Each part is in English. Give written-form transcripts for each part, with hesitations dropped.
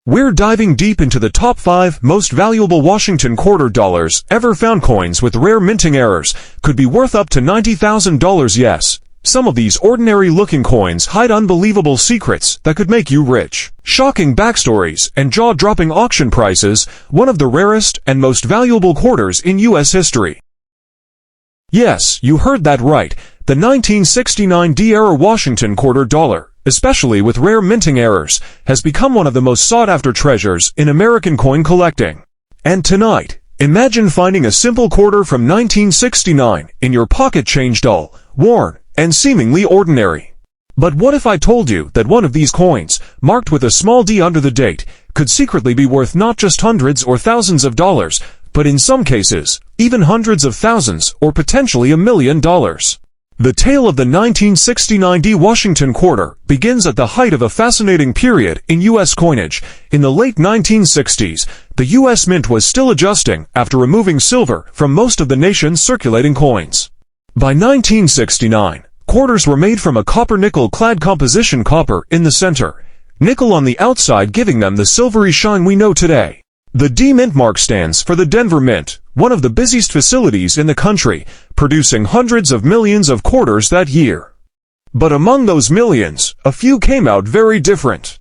We're diving deep into the top 5 most valuable Washington quarter dollars ever found. Coins with rare minting errors could be worth up to $90,000. Yes, some of these ordinary-looking coins hide unbelievable secrets that could make you rich. Shocking backstories and jaw-dropping auction prices, one of the rarest and most valuable quarters in U.S. history. Yes, you heard that right. The 1969 D-era Washington quarter dollar, especially with rare minting errors, has become one of the most sought-after treasures in American coin collecting. And tonight, imagine finding a simple quarter from 1969 in your pocket, change dull, worn, and seemingly ordinary. But what if I told you that one of these coins, marked with a small d under the date, could secretly be worth not just hundreds or thousands of dollars, but in some cases, even hundreds of thousands or potentially $1 million? The tale of the 1969 D Washington quarter begins at the height of a fascinating period in U.S. coinage. In the late 1960s, the U.S. Mint was still adjusting after removing silver from most of the nation's circulating coins. By 1969, quarters were made from a copper-nickel clad composition, copper in the center, nickel on the outside, giving them the silvery shine we know today. The D Mint mark stands for the Denver Mint, one of the busiest facilities in the country, producing hundreds of millions of quarters that year. But among those millions, a few came out very different.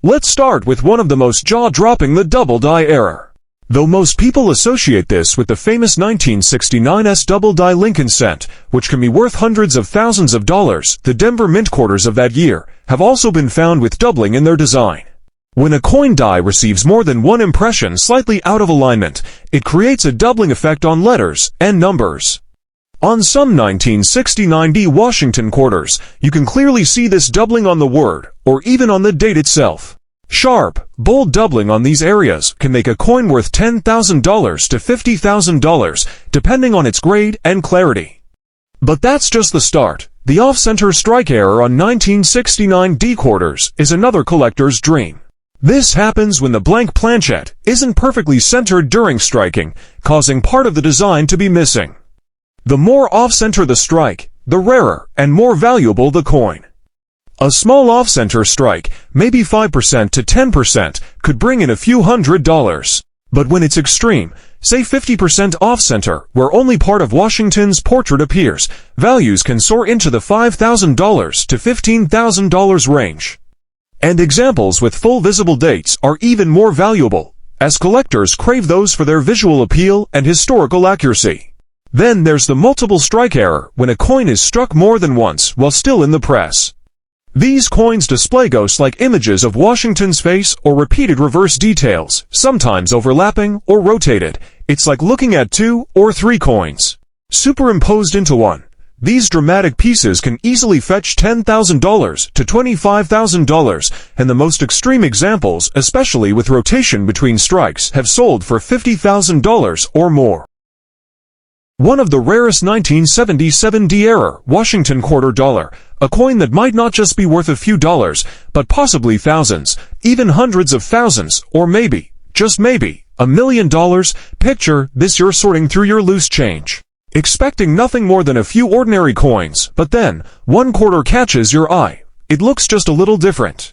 Let's start with one of the most jaw-dropping, the double die error. Though most people associate this with the famous 1969's double die Lincoln cent, which can be worth hundreds of thousands of dollars, the Denver Mint quarters of that year have also been found with doubling in their design. When a coin die receives more than one impression slightly out of alignment, it creates a doubling effect on letters and numbers. On some 1969 D Washington quarters, you can clearly see this doubling on the word, or even on the date itself. Sharp, bold doubling on these areas can make a coin worth $10,000 to $50,000, depending on its grade and clarity. But that's just the start. The off-center strike error on 1969 D quarters is another collector's dream. This happens when the blank planchet isn't perfectly centered during striking, causing part of the design to be missing. The more off-center the strike, the rarer and more valuable the coin. A small off-center strike, maybe 5% to 10%, could bring in a few $100s. But when it's extreme, say 50% off-center, where only part of Washington's portrait appears, values can soar into the $5,000 to $15,000 range. And examples with full visible dates are even more valuable, as collectors crave those for their visual appeal and historical accuracy. Then there's the multiple strike error, when a coin is struck more than once while still in the press. These coins display ghost-like images of Washington's face or repeated reverse details, sometimes overlapping or rotated. It's like looking at 2 or 3 coins superimposed into one. These dramatic pieces can easily fetch $10,000 to $25,000, and the most extreme examples, especially with rotation between strikes, have sold for $50,000 or more. One of the rarest 1977 D-era Washington quarter dollar, a coin that might not just be worth a few dollars, but possibly thousands, even hundreds of thousands, or maybe, just maybe, $1 million. Picture this: you're sorting through your loose change, expecting nothing more than a few ordinary coins, but then, one quarter catches your eye. It looks just a little different.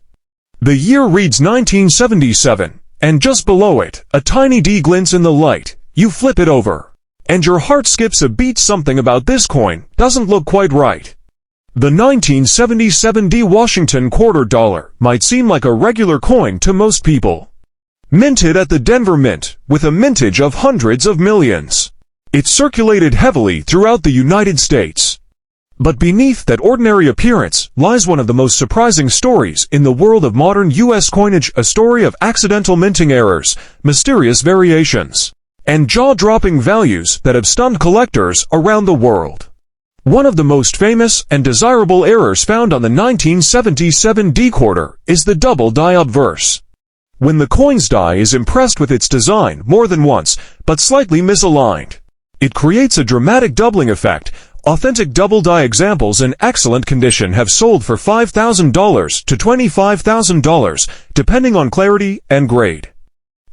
The year reads 1977, and just below it, a tiny D glints in the light. You flip it over, and your heart skips a beat. Something about this coin doesn't look quite right. The 1977 D Washington quarter dollar might seem like a regular coin to most people. Minted at the Denver Mint, with a mintage of hundreds of millions. It circulated heavily throughout the United States. But beneath that ordinary appearance lies one of the most surprising stories in the world of modern U.S. coinage, a story of accidental minting errors, mysterious variations, and jaw-dropping values that have stunned collectors around the world. One of the most famous and desirable errors found on the 1977 D quarter is the double die obverse. When the coin's die is impressed with its design more than once, but slightly misaligned, it creates a dramatic doubling effect. Authentic double die examples in excellent condition have sold for $5,000 to $25,000, depending on clarity and grade.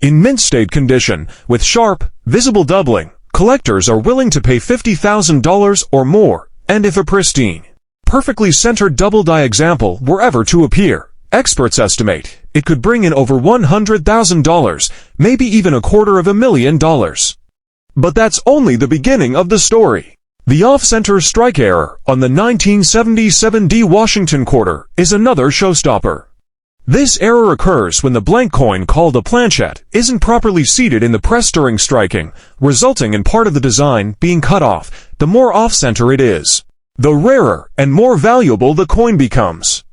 In mint state condition, with sharp, visible doubling, collectors are willing to pay $50,000 or more, and if a pristine, perfectly centered double die example were ever to appear, experts estimate it could bring in over $100,000, maybe even $250,000. But that's only the beginning of the story. The off-center strike error on the 1977 D Washington quarter is another showstopper. This error occurs when the blank coin called a planchette isn't properly seated in the press during striking, resulting in part of the design being cut off. The more off-center it is, the rarer and more valuable the coin becomes.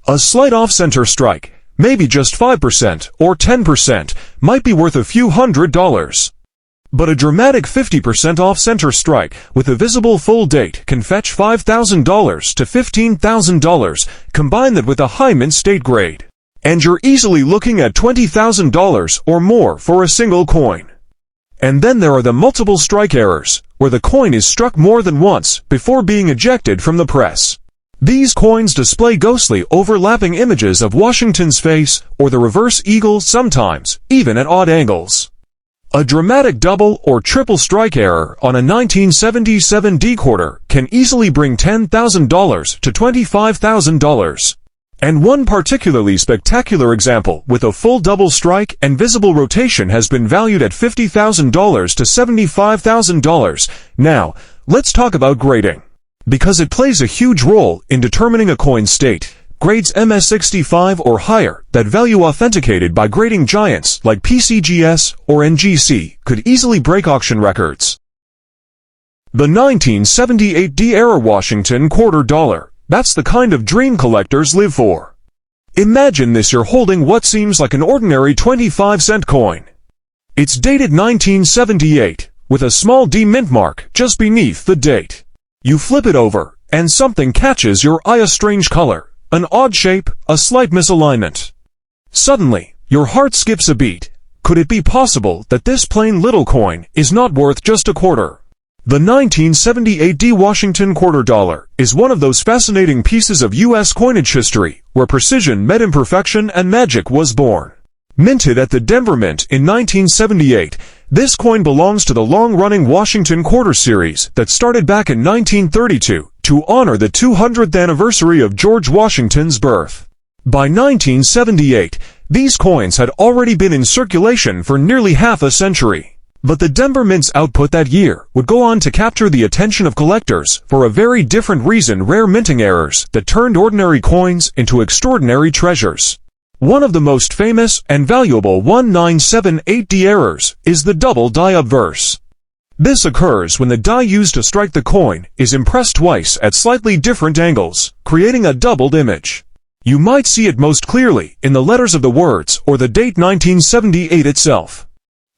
A slight off-center strike, maybe just 5% or 10%, might be worth a few $100s. But a dramatic 50% off-center strike with a visible full date can fetch $5,000 to $15,000. Combine that with a high mint state grade, and you're easily looking at $20,000 or more for a single coin. And then there are the multiple strike errors, where the coin is struck more than once before being ejected from the press. These coins display ghostly overlapping images of Washington's face or the reverse eagle, sometimes even at odd angles. A dramatic double or triple strike error on a 1977 D quarter can easily bring $10,000 to $25,000. And one particularly spectacular example with a full double strike and visible rotation has been valued at $50,000 to $75,000. Now, let's talk about grading, because it plays a huge role in determining a coin's state. Grades MS65 or higher, that value authenticated by grading giants like PCGS or NGC, could easily break auction records. The 1978 D-era Washington quarter dollar. That's the kind of dream collectors live for. Imagine this: you're holding what seems like an ordinary 25-cent coin. It's dated 1978, with a small D mint mark just beneath the date. You flip it over, and something catches your eye: a strange color, an odd shape, a slight misalignment. Suddenly, your heart skips a beat. Could it be possible that this plain little coin is not worth just a quarter? The 1978 D Washington quarter dollar is one of those fascinating pieces of U.S. coinage history where precision met imperfection and magic was born. Minted at the Denver Mint in 1978, this coin belongs to the long-running Washington quarter series that started back in 1932 to honor the 200th anniversary of George Washington's birth. By 1978, these coins had already been in circulation for nearly half a century. But the Denver Mint's output that year would go on to capture the attention of collectors for a very different reason: rare minting errors that turned ordinary coins into extraordinary treasures. One of the most famous and valuable 1978D errors is the double die obverse. This occurs when the die used to strike the coin is impressed twice at slightly different angles, creating a doubled image. You might see it most clearly in the letters of the words or the date 1978 itself.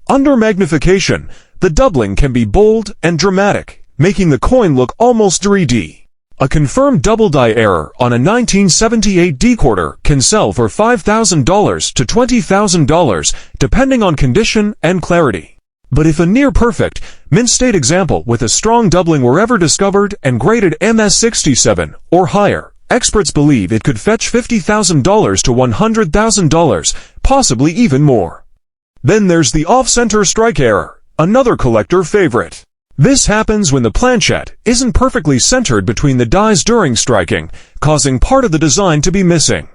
Under magnification, the doubling can be bold and dramatic, making the coin look almost 3D. A confirmed double die error on a 1978 D quarter can sell for $5,000 to $20,000, depending on condition and clarity. But if a near-perfect, mint-state example with a strong doubling were ever discovered and graded MS67 or higher, experts believe it could fetch $50,000 to $100,000, possibly even more. Then there's the off-center strike error, another collector favorite. This happens when the planchette isn't perfectly centered between the dies during striking, causing part of the design to be missing.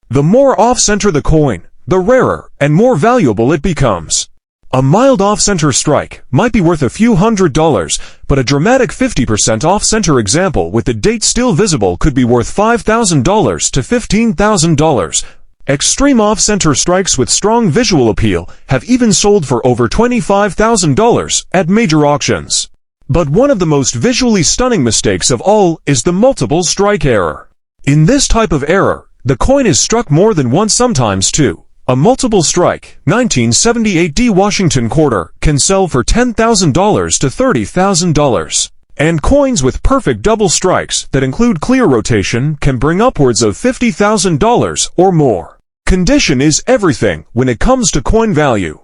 The more off-center the coin, the rarer and more valuable it becomes. A mild off-center strike might be worth a few $100s, but a dramatic 50% off-center example with the date still visible could be worth $5,000 to $15,000. Extreme off-center strikes with strong visual appeal have even sold for over $25,000 at major auctions. But one of the most visually stunning mistakes of all is the multiple strike error. In this type of error, the coin is struck more than once, sometimes two. A multiple strike 1978 D Washington quarter can sell for $10,000 to $30,000. And coins with perfect double strikes that include clear rotation can bring upwards of $50,000 or more. Condition is everything when it comes to coin value.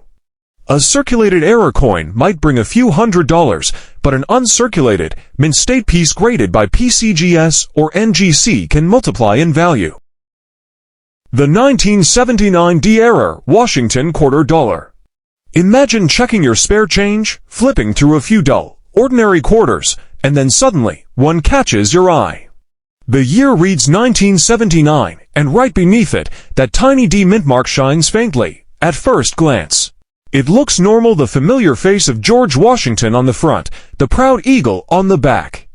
A circulated error coin might bring a few $100s, but an uncirculated, mint-state piece graded by PCGS or NGC can multiply in value. The 1979 D-era Washington quarter dollar. Imagine checking your spare change, flipping through a few dull, ordinary quarters, and then suddenly, one catches your eye. The year reads 1979, and right beneath it, that tiny D mint mark shines faintly, at first glance. It looks normal, the familiar face of George Washington on the front, the proud eagle on the back.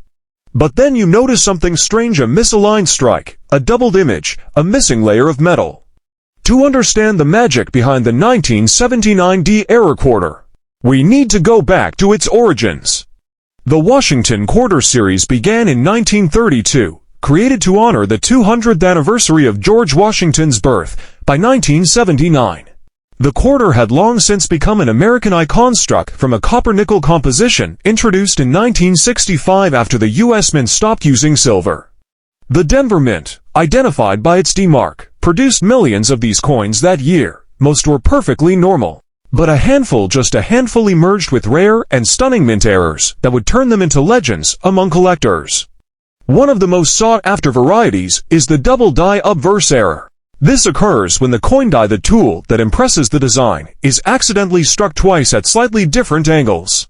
But then you notice something strange, a misaligned strike, a doubled image, a missing layer of metal. To understand the magic behind the 1979 D error quarter, we need to go back to its origins. The Washington Quarter Series began in 1932, created to honor the 200th anniversary of George Washington's birth, by 1979. The quarter had long since become an American icon, struck from a copper-nickel composition introduced in 1965 after the U.S. Mint stopped using silver. The Denver Mint, identified by its D mark, produced millions of these coins that year. Most were perfectly normal, but just a handful emerged with rare and stunning mint errors that would turn them into legends among collectors. One of the most sought-after varieties is the double die obverse error. This occurs when the coin die, the tool that impresses the design, is accidentally struck twice at slightly different angles.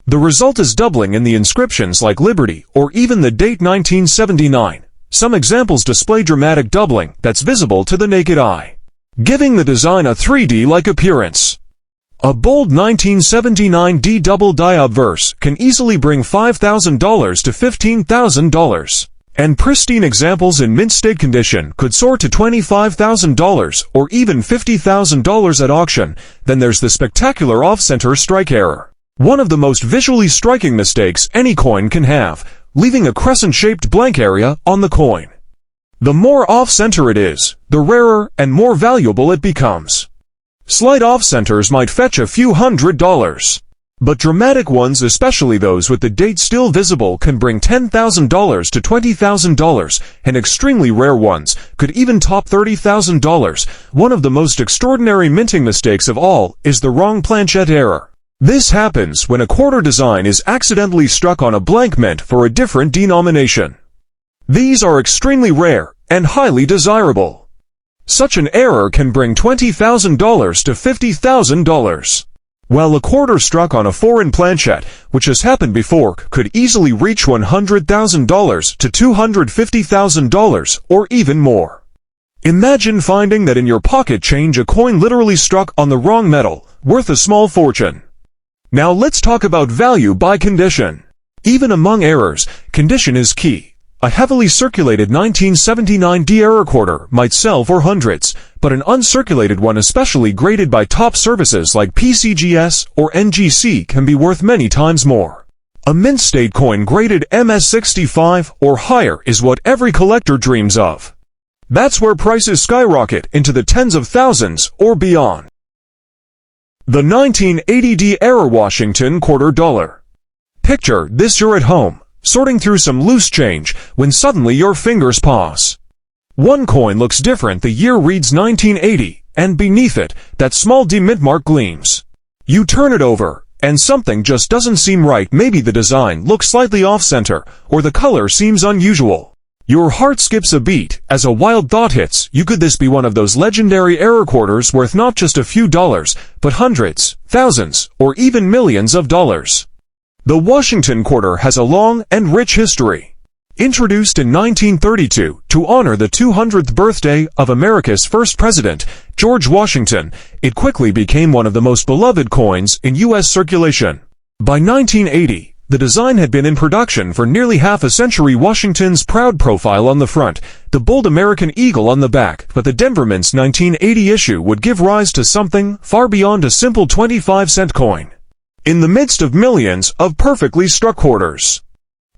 The result is doubling in the inscriptions like Liberty or even the date 1979. Some examples display dramatic doubling that's visible to the naked eye, giving the design a 3D-like appearance. A bold 1979 D double die obverse can easily bring $5,000 to $15,000. And pristine examples in mint state condition could soar to $25,000 or even $50,000 at auction. Then there's the spectacular off-center strike error, one of the most visually striking mistakes any coin can have, leaving a crescent-shaped blank area on the coin. The more off-center it is, the rarer and more valuable it becomes. Slight off-centers might fetch a few $100s. But dramatic ones, especially those with the date still visible, can bring $10,000 to $20,000, and extremely rare ones could even top $30,000. One of the most extraordinary minting mistakes of all is the wrong planchette error. This happens when a quarter design is accidentally struck on a blank mint for a different denomination. These are extremely rare and highly desirable. Such an error can bring $20,000 to $50,000. While a quarter struck on a foreign planchette, which has happened before, could easily reach $100,000 to $250,000 or even more. Imagine finding that in your pocket change a coin literally struck on the wrong metal, worth a small fortune. Now let's talk about value by condition. Even among errors, condition is key. A heavily circulated 1979 D error quarter might sell for hundreds, but an uncirculated one, especially graded by top services like PCGS or NGC, can be worth many times more. A mint state coin graded MS65 or higher is what every collector dreams of. That's where prices skyrocket into the tens of thousands or beyond. The 1980 D error Washington quarter dollar. Picture this: you're at home, sorting through some loose change, when suddenly your fingers pause. One coin looks different. The year reads 1980, and beneath it, that small D mint mark gleams. You turn it over, and something just doesn't seem right. Maybe the design looks slightly off-center, or the color seems unusual. Your heart skips a beat as a wild thought hits you. Could this be one of those legendary error quarters worth not just a few dollars, but hundreds, thousands, or even millions of dollars? The Washington quarter has a long and rich history. Introduced in 1932 to honor the 200th birthday of America's first president, George Washington, it quickly became one of the most beloved coins in U.S. circulation. By 1980, the design had been in production for nearly half a century. Washington's proud profile on the front, the bold American eagle on the back, but the Denver Mint's 1980 issue would give rise to something far beyond a simple 25-cent coin. In the midst of millions of perfectly struck quarters,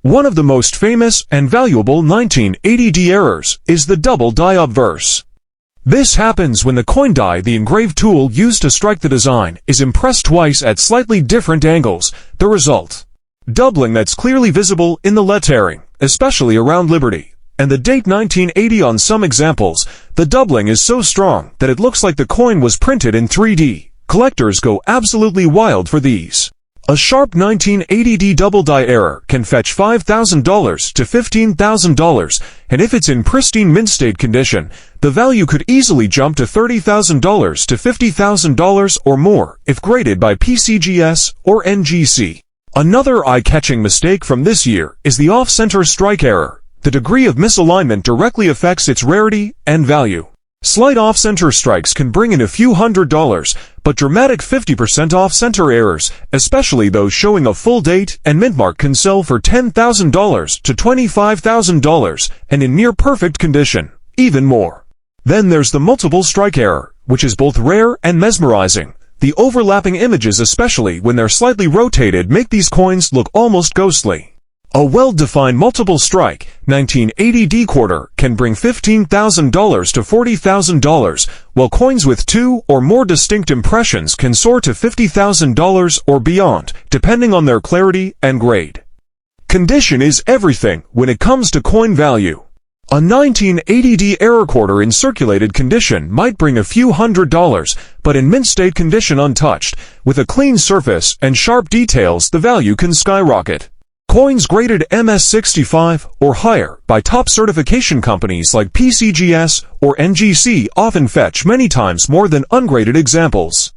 one of the most famous and valuable 1980 D errors is the double die obverse. This happens when the coin die, the engraved tool used to strike the design, is impressed twice at slightly different angles. The result: doubling that's clearly visible in the lettering, especially around Liberty and the date 1980. On some examples, the doubling is so strong that it looks like the coin was printed in 3D. Collectors go absolutely wild for these. A sharp 1980 D double die error can fetch $5,000 to $15,000, and if it's in pristine mint state condition, the value could easily jump to $30,000 to $50,000 or more if graded by PCGS or NGC. Another eye-catching mistake from this year is the off-center strike error. The degree of misalignment directly affects its rarity and value. Slight off-center strikes can bring in a few $100s, but dramatic 50% off-center errors, especially those showing a full date and mint mark, can sell for $10,000 to $25,000 and in near-perfect condition, even more. Then there's the multiple strike error, which is both rare and mesmerizing. The overlapping images, especially when they're slightly rotated, make these coins look almost ghostly. A well-defined multiple strike, 1980 D-quarter, can bring $15,000 to $40,000, while coins with two or more distinct impressions can soar to $50,000 or beyond, depending on their clarity and grade. Condition is everything when it comes to coin value. A 1980 D error quarter in circulated condition might bring a few $100s, but in mint state condition untouched, with a clean surface and sharp details, the value can skyrocket. Coins graded MS65 or higher by top certification companies like PCGS or NGC often fetch many times more than ungraded examples.